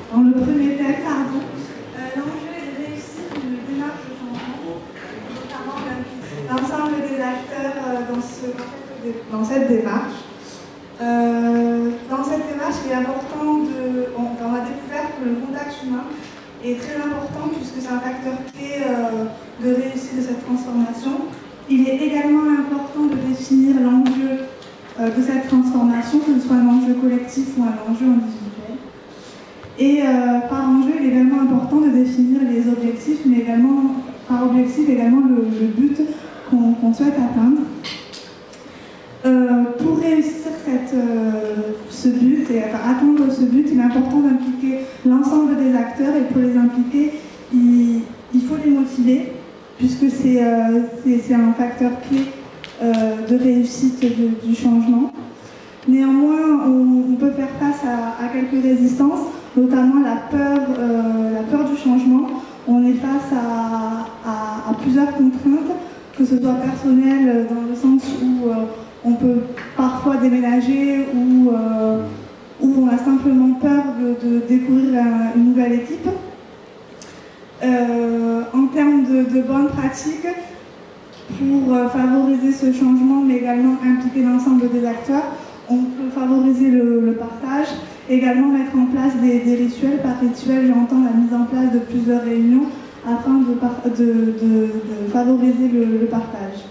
Dans le premier thème, l'enjeu est de réussir une démarche de changement, notamment l'ensemble des acteurs dans cette démarche. Dans cette démarche, il est important on a découvert que le contact humain est très important puisque c'est un facteur clé de réussite de cette transformation. Il est également important de définir l'enjeu de cette transformation, que ce soit un enjeu collectif ou un enjeu individuel. Et par enjeu, il est également important de définir les objectifs, mais également, par objectif, également le but qu'on souhaite atteindre. Pour réussir ce but et atteindre ce but, il est important d'impliquer l'ensemble des acteurs et pour les impliquer, il faut les motiver puisque c'est un facteur clé de réussite du changement. Néanmoins, on peut faire face à quelques résistances, notamment la peur du changement. On est face à plusieurs contraintes, que ce soit personnelles dans le sens où on peut parfois déménager ou on a simplement peur de découvrir une nouvelle équipe. En termes de bonnes pratiques, pour favoriser ce changement, mais également impliquer l'ensemble des acteurs, on peut favoriser le partage, également mettre en place des rituels. Par rituel, j'entends la mise en place de plusieurs réunions afin de favoriser le partage.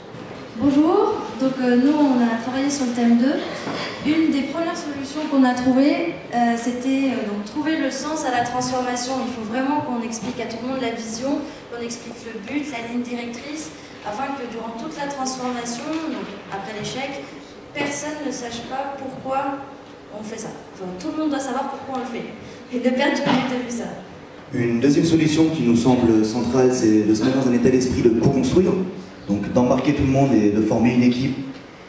Bonjour, donc nous on a travaillé sur le thème 2. Une des premières solutions qu'on a trouvées, c'était donc trouver le sens à la transformation. Il faut vraiment qu'on explique à tout le monde la vision, qu'on explique le but, la ligne directrice, afin que durant toute la transformation, donc après l'échec, personne ne sache pas pourquoi on fait ça. Enfin, tout le monde doit savoir pourquoi on le fait et ne perdre jamais de vue ça. Une deuxième solution qui nous semble centrale, c'est de se mettre dans un état d'esprit de co-construire, donc d'embarquer tout le monde et de former une équipe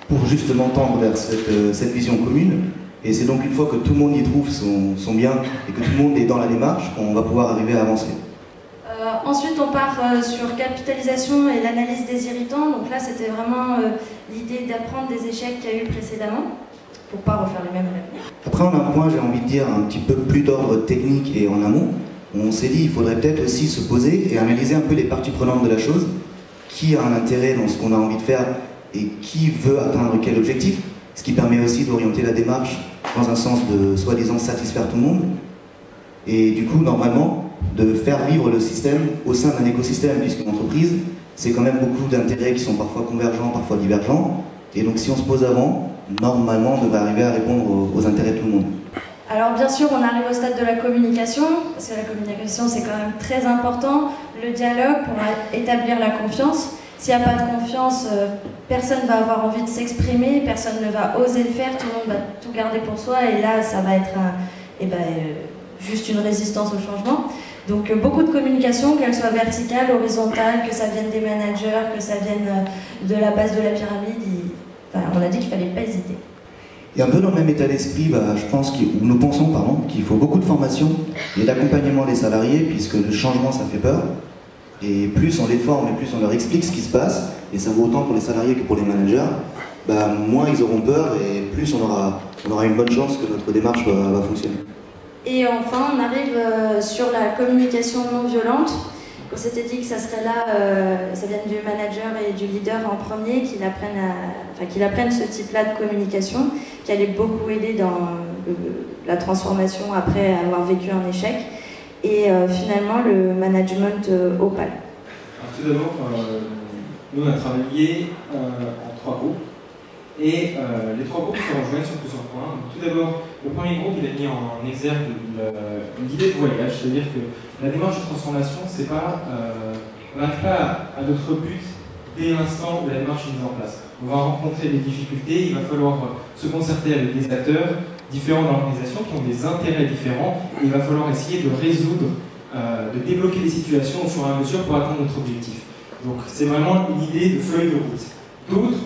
pour justement tendre vers cette vision commune. Et c'est donc une fois que tout le monde y trouve son bien et que tout le monde est dans la démarche qu'on va pouvoir arriver à avancer. Ensuite, on part sur capitalisation et l'analyse des irritants. Donc là, c'était vraiment l'idée d'apprendre des échecs qu'il y a eu précédemment pour ne pas refaire les mêmes à l'avenir. Après, on a un point, j'ai envie de dire, un petit peu plus d'ordre technique et en amont. On s'est dit qu'il faudrait peut-être aussi se poser et analyser un peu les parties prenantes de la chose. Qui a un intérêt dans ce qu'on a envie de faire et qui veut atteindre quel objectif. Ce qui permet aussi d'orienter la démarche dans un sens de soi-disant satisfaire tout le monde. Et du coup, normalement, de faire vivre le système au sein d'un écosystème, puisqu'une entreprise, c'est quand même beaucoup d'intérêts qui sont parfois convergents, parfois divergents. Et donc si on se pose avant, normalement, on devrait arriver à répondre aux intérêts de tout le monde. Alors bien sûr, on arrive au stade de la communication, parce que la communication c'est quand même très important. Le dialogue pour établir la confiance. S'il n'y a pas de confiance, personne ne va avoir envie de s'exprimer, personne ne va oser le faire, tout le monde va tout garder pour soi et là ça va être juste une résistance au changement. Donc beaucoup de communication, qu'elle soit verticale, horizontale, que ça vienne des managers, que ça vienne de la base de la pyramide. On a dit qu'il ne fallait pas hésiter. Et un peu dans le même état d'esprit, nous pensons qu'il faut beaucoup de formation et d'accompagnement des salariés, puisque le changement ça fait peur. Et plus on les forme et plus on leur explique ce qui se passe, et ça vaut autant pour les salariés que pour les managers, bah, moins ils auront peur et plus on aura une bonne chance que notre démarche va fonctionner. Et enfin, on arrive sur la communication non violente. On s'était dit que ça serait là, ça vient du manager et du leader en premier, qu'il apprenne ce type-là de communication, qui allait beaucoup aider dans la transformation après avoir vécu un échec. Et finalement, le management Opal. Tout d'abord, nous on a travaillé en 3 groupes. Et les 3 groupes se rejoignent sur plusieurs points. Tout d'abord, le premier groupe il a mis en exergue l'idée de voyage, c'est-à-dire que la démarche de transformation, c'est pas, on n'arrive pas à notre but dès l'instant où la démarche est mise en place. On va rencontrer des difficultés, il va falloir se concerter avec des acteurs différents dans l'organisation qui ont des intérêts différents, et il va falloir essayer de résoudre, de débloquer les situations au fur et à mesure pour atteindre notre objectif. Donc c'est vraiment une idée de feuille de route. D'autres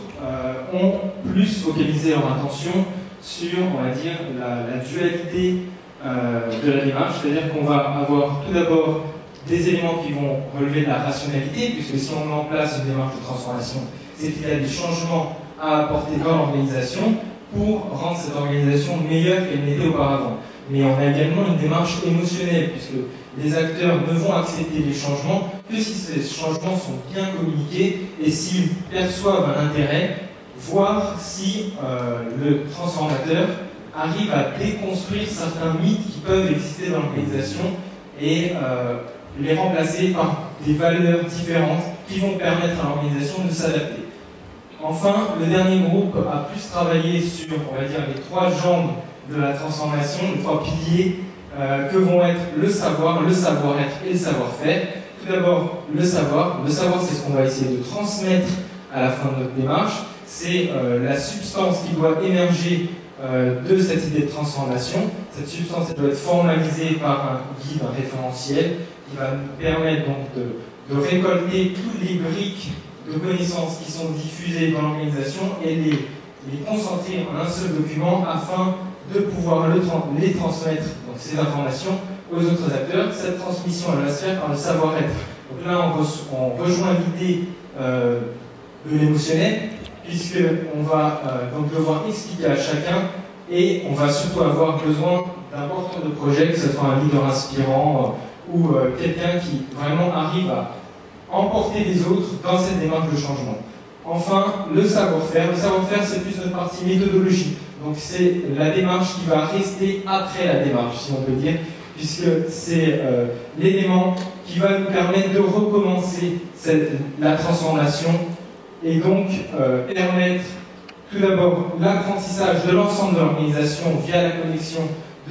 ont plus focalisé leur attention sur, on va dire, la dualité de la démarche, c'est-à-dire qu'on va avoir tout d'abord des éléments qui vont relever de la rationalité, puisque si on met en place une démarche de transformation, c'est qu'il y a des changements à apporter dans l'organisation pour rendre cette organisation meilleure qu'elle n'était auparavant. Mais on a également une démarche émotionnelle, puisque les acteurs ne vont accepter les changements que si ces changements sont bien communiqués et s'ils perçoivent un intérêt, voire si le transformateur arrive à déconstruire certains mythes qui peuvent exister dans l'organisation et les remplacer par des valeurs différentes qui vont permettre à l'organisation de s'adapter. Enfin, le dernier groupe a plus travaillé sur, on va dire, les 3 jambes de la transformation, les 3 piliers que vont être le savoir, le savoir-être et le savoir-faire. Tout d'abord, le savoir. Le savoir, c'est ce qu'on va essayer de transmettre à la fin de notre démarche. C'est la substance qui doit émerger de cette idée de transformation. Cette substance elle doit être formalisée par un guide, un référentiel, qui va nous permettre donc de récolter toutes les briques de connaissances qui sont diffusées dans l'organisation et les concentrer en un seul document afin de pouvoir les transmettre, donc ces informations, aux autres acteurs. Cette transmission elle va se faire par le savoir-être. Donc là, on rejoint l'idée de l'émotionnel, puisqu'on va donc devoir expliquer à chacun et on va surtout avoir besoin d'un porteur de projet, que ce soit un leader inspirant ou quelqu'un qui vraiment arrive à emporter les autres dans cette démarche de changement. Enfin, le savoir-faire. Le savoir-faire, c'est plus notre partie méthodologie. Donc c'est la démarche qui va rester après la démarche, si on peut dire, puisque c'est l'élément qui va nous permettre de recommencer la transformation et donc permettre tout d'abord l'apprentissage de l'ensemble de l'organisation via la connexion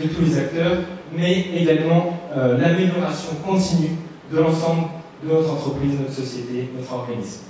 de tous les acteurs, mais également l'amélioration continue de l'ensemble de notre entreprise, notre société, notre organisme.